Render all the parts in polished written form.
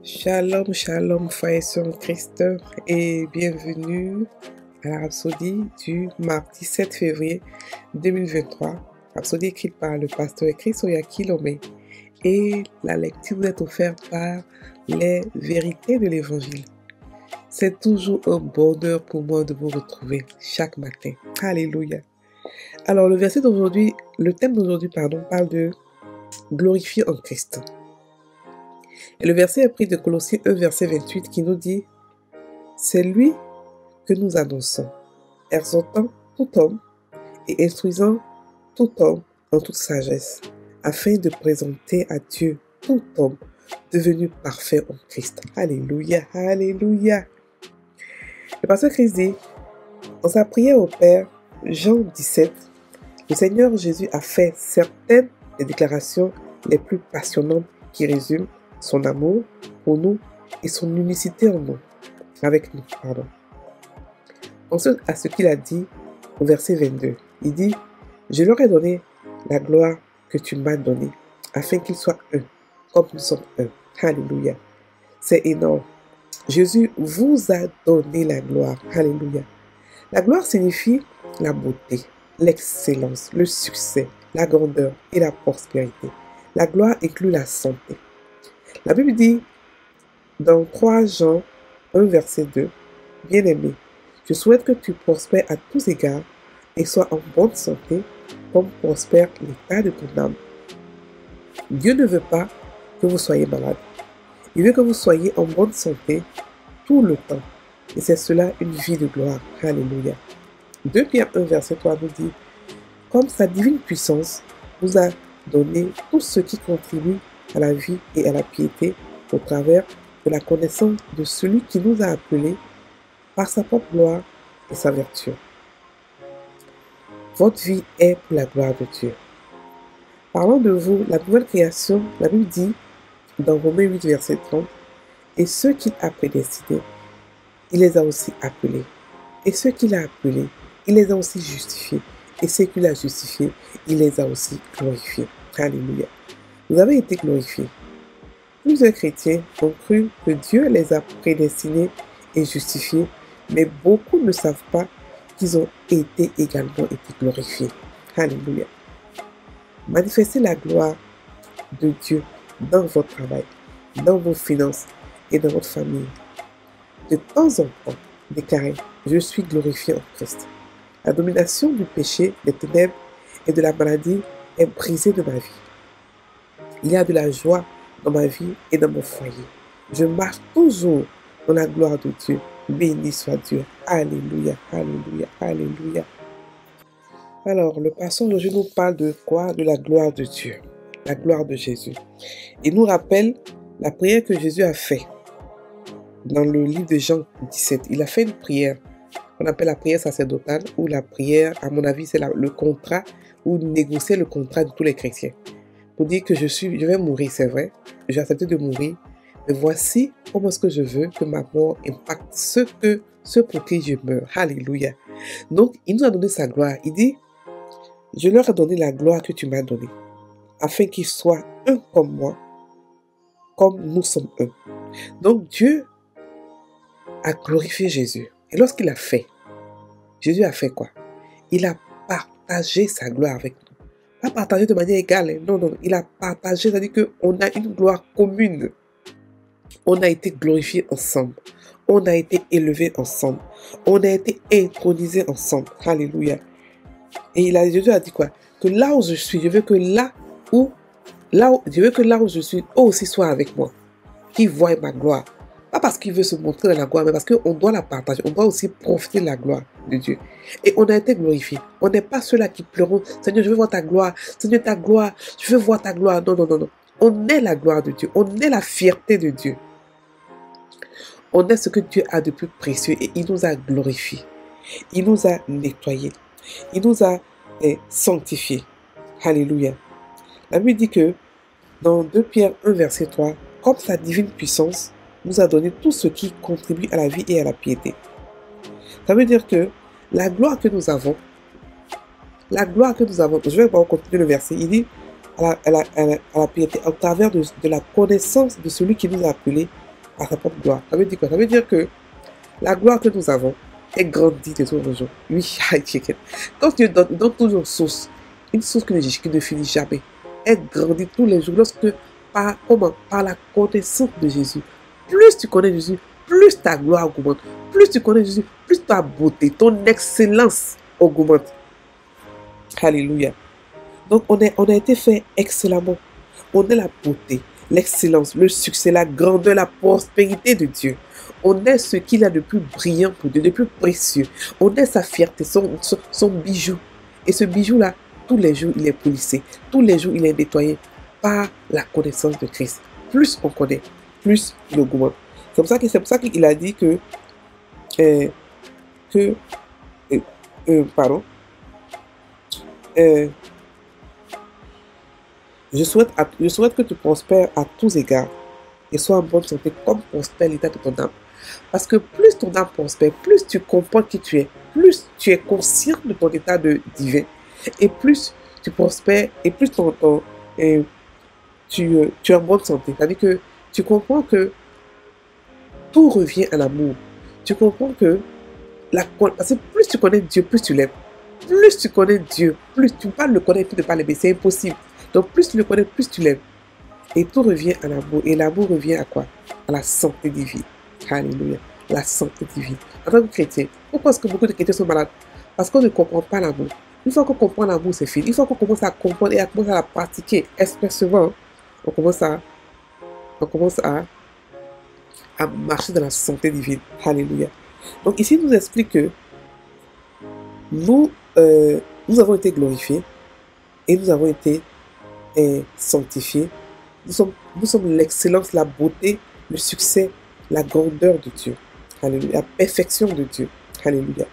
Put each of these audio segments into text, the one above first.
Shalom, shalom, frères et sœurs en Christ, et bienvenue à la Rhapsodie du mardi 7 février 2023. Rhapsodie écrite par le pasteur Christoya Kilomé. Et la lecture vous est offerte par les vérités de l'Évangile. C'est toujours un bonheur pour moi de vous retrouver chaque matin. Alléluia. Alors le thème d'aujourd'hui, parle de glorifier en Christ. Et le verset est pris de Colossiens 1, verset 28, qui nous dit « C'est lui que nous annonçons, exhortant tout homme et instruisant tout homme en toute sagesse, afin de présenter à Dieu tout homme devenu parfait en Christ. » Alléluia, alléluia. Le pasteur Christ dit, dans sa prière au Père, Jean 17, le Seigneur Jésus a fait certaines des déclarations les plus passionnantes qui résument son amour pour nous et son unicité en nous, avec nous. Pensez à ce qu'il a dit au verset 22. Il dit, « Je leur ai donné la gloire que tu m'as donnée, afin qu'ils soient un, comme nous sommes un. » Alléluia. C'est énorme. Jésus vous a donné la gloire. Alléluia. La gloire signifie la beauté, l'excellence, le succès, la grandeur et la prospérité. La gloire inclut la santé. La Bible dit dans 3 Jean 1 verset 2, « Bien-aimé, je souhaite que tu prospères à tous égards et sois en bonne santé comme prospère l'état de ton âme. » Dieu ne veut pas que vous soyez malade. Il veut que vous soyez en bonne santé tout le temps. Et c'est cela une vie de gloire. Alléluia. 2 Pierre 1 verset 3 nous dit, « Comme sa divine puissance vous a donné tout ce qui contribue à la vie et à la piété au travers de la connaissance de celui qui nous a appelés par sa propre gloire et sa vertu. » Votre vie est pour la gloire de Dieu. Parlant de vous, la nouvelle création, la Bible dit dans Romains 8 verset 30, « Et ceux qu'il a prédestinés, il les a aussi appelés. Et ceux qu'il a appelés, il les a aussi justifiés. Et ceux qu'il a justifiés, il les a aussi glorifiés. » Alléluia. Vous avez été glorifiés. Plusieurs chrétiens ont cru que Dieu les a prédestinés et justifiés, mais beaucoup ne savent pas qu'ils ont également été glorifiés. Alléluia. Manifestez la gloire de Dieu dans votre travail, dans vos finances et dans votre famille. De temps en temps, déclarez, « Je suis glorifié en Christ. La domination du péché, des ténèbres et de la maladie est brisée de ma vie. Il y a de la joie dans ma vie et dans mon foyer. Je marche toujours dans la gloire de Dieu. Béni soit Dieu. Alléluia, alléluia, alléluia. » Alors, le pasteur aujourd'hui nous parle de quoi? De la gloire de Dieu, la gloire de Jésus. Il nous rappelle la prière que Jésus a faite dans le livre de Jean 17. Il a fait une prière qu'on appelle la prière sacerdotale, ou la prière, à mon avis, c'est le contrat, ou négocier le contrat de tous les chrétiens. Pour dire que je vais mourir, c'est vrai, j'ai accepté de mourir, mais voici comment est-ce que je veux que ma mort impacte ceux pour qui je meurs. Alléluia. Donc, il nous a donné sa gloire. Il dit, « Je leur ai donné la gloire que tu m'as donnée, afin qu'ils soient un comme moi, comme nous sommes un. » Donc, Dieu a glorifié Jésus. Et lorsqu'il a fait, Jésus a fait quoi? Il a partagé sa gloire avec nous. Pas partagé de manière égale, hein. Non, il a partagé, c'est-à-dire qu'on a une gloire commune. On a été glorifiés ensemble. On a été élevés ensemble. On a été intronisés ensemble. Alléluia. Et Jésus a dit quoi? Que là où je suis, je veux que là où je suis, eux aussi soient avec moi. Qu'ils voient ma gloire. Pas parce qu'il veut se montrer dans la gloire, mais parce qu'on doit la partager. On doit aussi profiter de la gloire de Dieu. Et on a été glorifiés. On n'est pas ceux-là qui pleurent. « Seigneur, je veux voir ta gloire. Seigneur, ta gloire. Je veux voir ta gloire. » Non. On est la gloire de Dieu. On est la fierté de Dieu. On est ce que Dieu a de plus précieux. Et il nous a glorifiés. Il nous a nettoyés. Il nous a sanctifiés. Alléluia. La Bible dit que dans 2 Pierre 1 verset 3, « Comme sa divine puissance nous a donné tout ce qui contribue à la vie et à la piété. » Ça veut dire que la gloire que nous avons, je vais continuer le verset, il dit à la piété, au travers de la connaissance de celui qui nous a appelés à sa propre gloire. Ça veut dire quoi? Ça veut dire que la gloire que nous avons est grandie de jour en jour. Oui, quand Dieu donne toujours une source qui ne finit jamais, elle grandit tous les jours. Lorsque, par la connaissance de Jésus, plus tu connais Jésus, plus ta gloire augmente. Plus tu connais Jésus, plus ta beauté, ton excellence augmente. Alléluia. Donc, on a été fait excellemment. On est la beauté, l'excellence, le succès, la grandeur, la prospérité de Dieu. On est ce qu'il a de plus brillant pour Dieu, de plus précieux. On est sa fierté, son bijou. Et ce bijou-là, tous les jours, il est polissé. Tous les jours, il est nettoyé par la connaissance de Christ. Plus on connaît, plus il augmente. C'est pour ça qu'il a dit euh, que pardon, euh, je souhaite que tu prospères à tous égards et sois en bonne santé comme prospère l'état de ton âme. Parce que plus ton âme prospère, plus tu comprends qui tu es, plus tu es conscient de ton état de divin, et plus tu prospères, et plus tu es en bonne santé. C'est-à-dire que tu comprends que tout revient à l'amour. Tu comprends que parce que plus tu connais Dieu, plus tu l'aimes. Plus tu connais Dieu, plus tu ne peux pas le connaître, plus ne pas l'aimer. C'est impossible. Donc plus tu le connais, plus tu l'aimes. Et tout revient à l'amour. Et l'amour revient à quoi? À la santé divine. Alléluia. La santé divine. En tant que chrétien, pourquoi est-ce que beaucoup de chrétiens sont malades? Parce qu'on ne comprend pas l'amour. Une fois qu'on comprend l'amour, c'est fini. Une fois qu'on commence à comprendre et à commencer à la pratiquer expressivement, on commence à marcher dans la santé divine. Alléluia. Donc ici, il nous explique que nous, nous avons été glorifiés et nous avons été sanctifiés. Nous sommes l'excellence, la beauté, le succès, la grandeur de Dieu. Alléluia. La perfection de Dieu. Alléluia.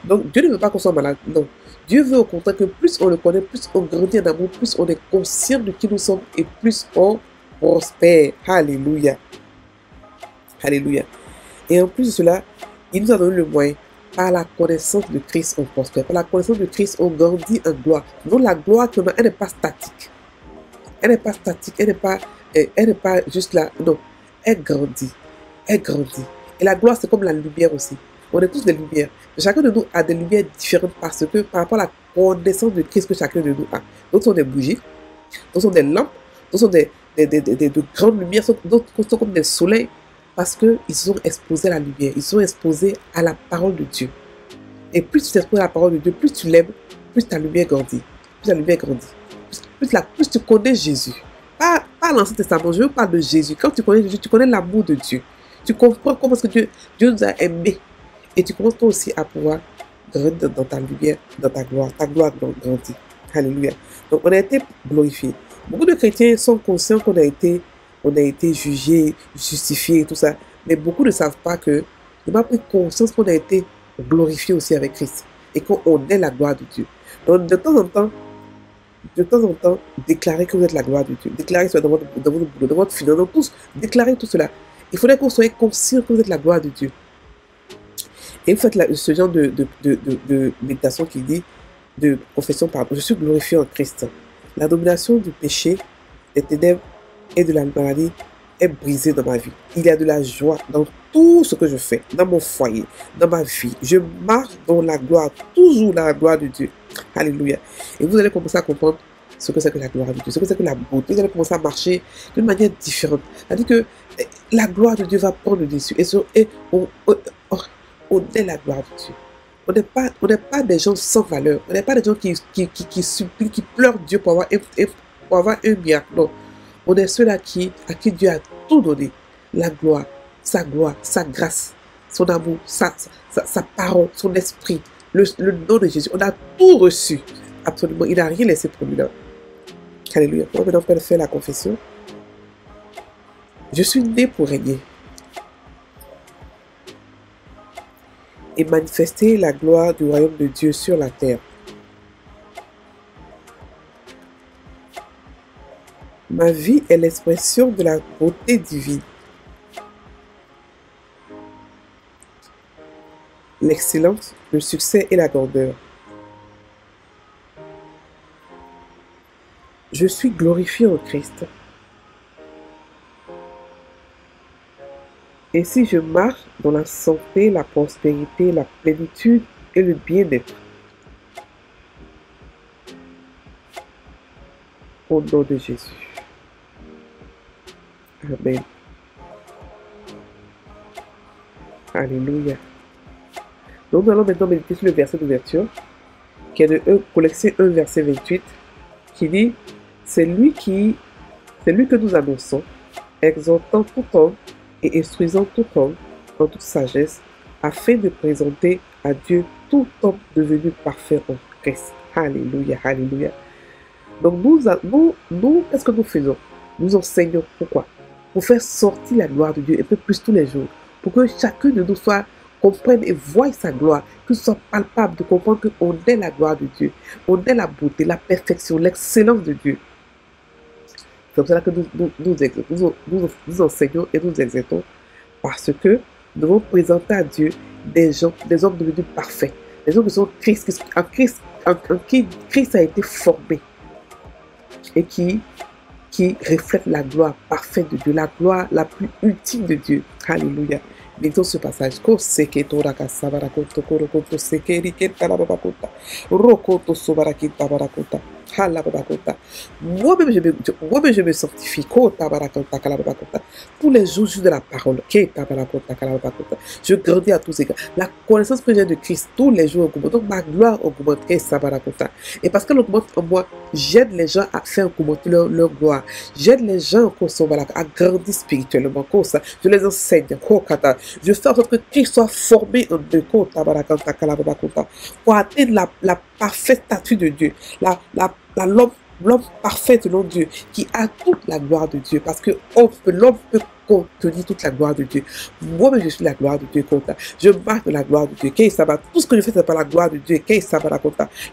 Donc, Dieu ne veut pas qu'on soit malade. Non. Dieu veut au contraire que plus on le connaît, plus on grandit en amour, plus on est conscient de qui nous sommes et plus on prospère. Alléluia. Alléluia. Et en plus de cela, il nous a donné le moyen. Par la connaissance de Christ, on prospère. Par la connaissance de Christ, on grandit en gloire. Donc, la gloire qu'on a, elle n'est pas statique. Elle n'est pas statique, elle n'est pas juste là. Non, elle grandit. Elle grandit. Et la gloire, c'est comme la lumière aussi. On est tous des lumières. Chacun de nous a des lumières différentes parce que par rapport à la connaissance de Christ que chacun de nous a. D'autres sont des bougies, d'autres sont des lampes, d'autres sont de grandes lumières, d'autres sont comme des soleils parce qu'ils sont exposés à la lumière. Ils sont exposés à la parole de Dieu. Et plus tu t'exposes à la parole de Dieu, plus tu l'aimes, plus ta lumière grandit. Plus ta lumière grandit. Plus tu connais Jésus. Pas l'Ancien Testament, je veux parler de Jésus. Quand tu connais Jésus, tu connais l'amour de Dieu. Tu comprends comment est-ce que Dieu nous a aimés. Et tu commences toi aussi à pouvoir grandir dans ta lumière, dans ta gloire. Ta gloire grandit. Alléluia. Donc on a été glorifiés. Beaucoup de chrétiens sont conscients qu'on a été jugés, justifiés et tout ça. Mais beaucoup ne savent pas que ils n'ont pas pris conscience qu'on a été glorifiés aussi avec Christ. Et qu'on est la gloire de Dieu. Donc de temps en temps, déclarez que vous êtes la gloire de Dieu. Déclarez cela dans votre boulot, dans votre finance, dans tous. Déclarez tout cela. Il faudrait qu'on soit conscient que vous êtes la gloire de Dieu. Et vous faites ce genre de méditation qui dit, de confession, pardon, je suis glorifié en Christ. La domination du péché, des ténèbres et de la maladie est brisée dans ma vie. Il y a de la joie dans tout ce que je fais, dans mon foyer, dans ma vie. Je marche dans la gloire, toujours dans la gloire de Dieu. Alléluia. Et vous allez commencer à comprendre ce que c'est que la gloire de Dieu, ce que c'est que la beauté. Vous allez commencer à marcher d'une manière différente. C'est-à-dire que la gloire de Dieu va prendre le dessus. Et on est la gloire de Dieu. On n'est pas des gens sans valeur. On n'est pas des gens qui supplient, qui pleurent Dieu pour avoir un miracle. Non. On est ceux-là à qui Dieu a tout donné. La gloire, sa grâce, son amour, sa parole, son esprit, le nom de Jésus. On a tout reçu. Absolument. Il n'a rien laissé pour lui-là. Alléluia. Maintenant, on peut faire la confession. Je suis né pour régner et manifester la gloire du royaume de Dieu sur la terre. Ma vie est l'expression de la beauté divine, l'excellence, le succès et la grandeur. Je suis glorifié en Christ. Et si je marche dans la santé, la prospérité, la plénitude et le bien-être, au nom de Jésus. Amen. Alléluia. Donc nous allons maintenant méditer sur le verset d'ouverture, qui est de Colossiens 1, verset 28, qui dit, c'est lui que nous annonçons, exhortant tout homme et instruisant tout homme en toute sagesse, afin de présenter à Dieu tout homme devenu parfait en Christ. Alléluia, alléluia. Donc nous qu'est-ce que nous faisons? Nous enseignons. Pourquoi? Pour faire sortir la gloire de Dieu un peu plus tous les jours. Pour que chacun de nous comprenne et voie sa gloire, que ce soit palpable de comprendre qu'on est la gloire de Dieu, on est la beauté, la perfection, l'excellence de Dieu. C'est comme cela que nous enseignons et nous exerçons, parce que nous devons présenter à Dieu des hommes devenus parfaits, des gens qui sont en qui Christ a été formé et qui reflètent la gloire parfaite de Dieu, la gloire la plus ultime de Dieu. Alléluia. Lisons ce passage. Moi-même, je me sanctifie. Tous les jours, je de la parole. Je grandis à tous égards. La connaissance que j'ai de Christ, tous les jours augmente. Donc, ma gloire augmente. Et parce qu'elle augmente en moi, j'aide les gens à faire augmenter leur gloire. J'aide les gens à grandir spirituellement. Je les enseigne. Je fais en sorte que Christ soit formé en deux pour atteindre la parfaite statue de Dieu. L'homme parfait selon Dieu, qui a toute la gloire de Dieu, parce que l'homme peut contenir toute la gloire de Dieu. Moi-même, je suis la gloire de Dieu. Je marche de la gloire de Dieu. Tout ce que je fais, c'est par la gloire de Dieu.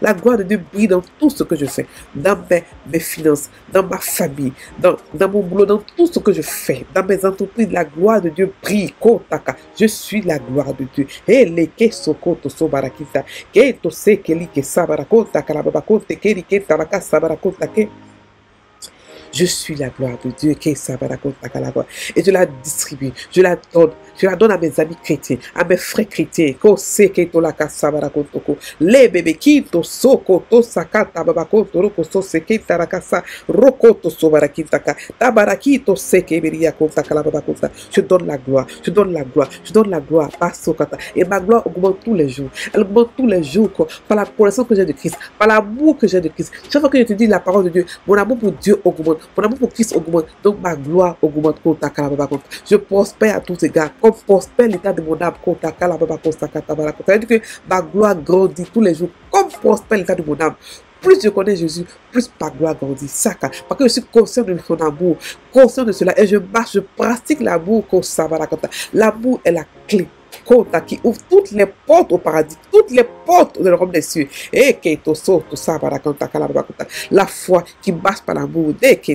La gloire de Dieu brille dans tout ce que je fais, dans mes finances, dans ma famille, dans mon boulot, dans tout ce que je fais, dans mes entreprises. La gloire de Dieu brille. Je suis la gloire de Dieu. Je suis la gloire de Dieu. Et je la distribue. Je la donne à mes amis chrétiens, à mes frères chrétiens. Les bébés qui to soko to sakata babako to roko so seke tarakasa roko to sobarakitaka tabaraki to seke beria kotaka la babakota. Je donne la gloire. Je donne la gloire. Je donne la gloire. Pasokata. Et ma gloire augmente tous les jours. Elle augmente tous les jours par la connaissance que j'ai de Christ, par l'amour que j'ai de Christ. Chaque fois que je te dis la parole de Dieu, mon amour pour Dieu augmente. Mon amour pour Christ augmente. Donc ma gloire augmente. Je prospère à tous égards. Comme prospère l'état de mon âme. C'est-à-dire que ma gloire grandit tous les jours. Comme prospère l'état de mon âme. Plus je connais Jésus, plus ma gloire grandit. Parce que je suis conscient de son amour. Conscient de cela. Et je marche, je pratique l'amour. L'amour est la clé qui ouvre toutes les portes au paradis, toutes les portes de l'Europe des cieux. Et la foi qui marche par l'amour. Je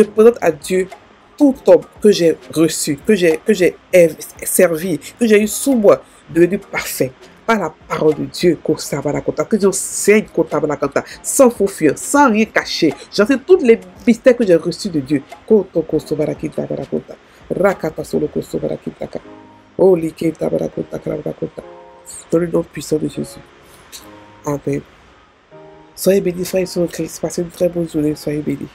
présente à Dieu tout homme que j'ai reçu, que j'ai servi, que j'ai eu sous moi, devenu parfait. Par la parole de Dieu, que j'enseigne sans faux fuir, sans rien cacher. J'enseigne tous les mystères que j'ai reçus de Dieu. Oh, dans le nom puissant de Jésus. Amen. Soyez bénis, frères et sœurs en Christ. Passez une très bonne journée. Soyez bénis.